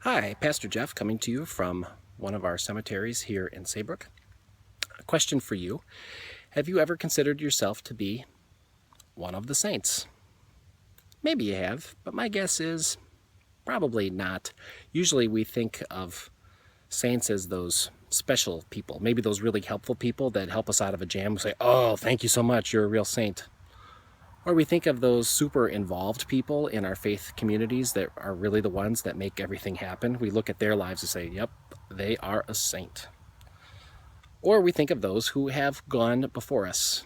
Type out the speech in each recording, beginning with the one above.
Hi, Pastor Geoff coming to you from one of our cemeteries here in Saybrook. A question for you. Have you ever considered yourself to be one of the saints? Maybe you have, but my guess is probably not. Usually we think of saints as those special people, maybe those really helpful people that help us out of a jam. We say, oh, thank you so much, you're a real saint. Or we think of those super involved people in our faith communities that are really the ones that make everything happen. We look at their lives and say, yep, they are a saint. Or we think of those who have gone before us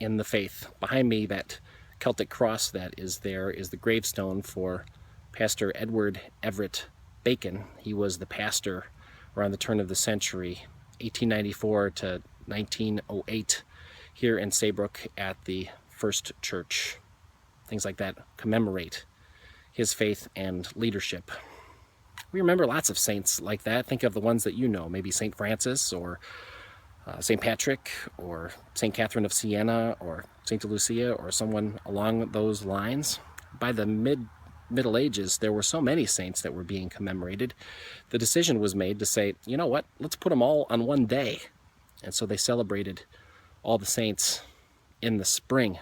in the faith. Behind me, that Celtic cross that is there is the gravestone for Pastor Edward Everett Bacon. He was the pastor around the turn of the century, 1894 to 1908, here in Saybrook at the First Church. Things like that commemorate his faith and leadership. We remember lots of saints like that. Think of the ones that you know, maybe St. Francis or St. Patrick or St. Catherine of Siena or St. Lucia or someone along those lines. By the Middle Ages, there were so many saints that were being commemorated. The decision was made to say, you know what, let's put them all on one day. And so they celebrated all the saints in the spring.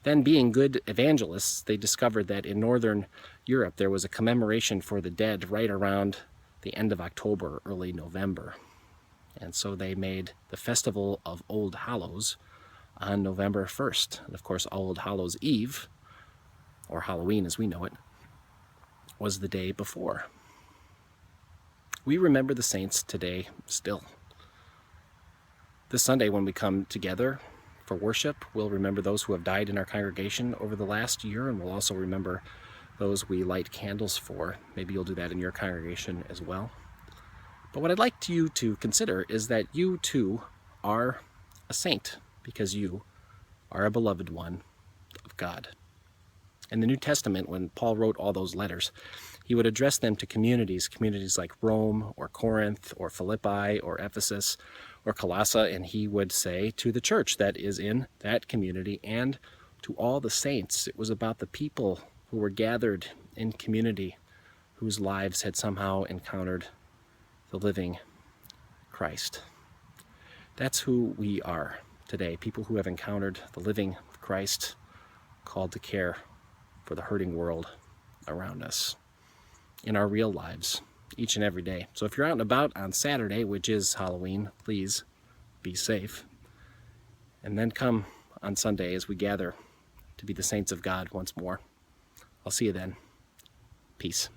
Then, being good evangelists, they discovered that in Northern Europe there was a commemoration for the dead right around the end of October, early November. And so they made the Festival of Old Hallows on November 1st. And of course, Old Hallows Eve, or Halloween as we know it, was the day before. We remember the saints today still. This Sunday when we come together for worship, we'll remember those who have died in our congregation over the last year, and we'll also remember those we light candles for. Maybe you'll do that in your congregation as well. But what I'd like you to consider is that you too are a saint, because you are a beloved one of God. In the New Testament, when Paul wrote all those letters, he would address them to communities like Rome or Corinth or Philippi or Ephesus or Colossae, and he would say to the church that is in that community and to all the saints. It was about the people who were gathered in community whose lives had somehow encountered the living Christ. That's who we are today, people who have encountered the living Christ, called to care for the hurting world around us in our real lives each and every day. So if you're out and about on Saturday, which is Halloween, please be safe. And then come on Sunday as we gather to be the saints of God once more. I'll see you then. Peace.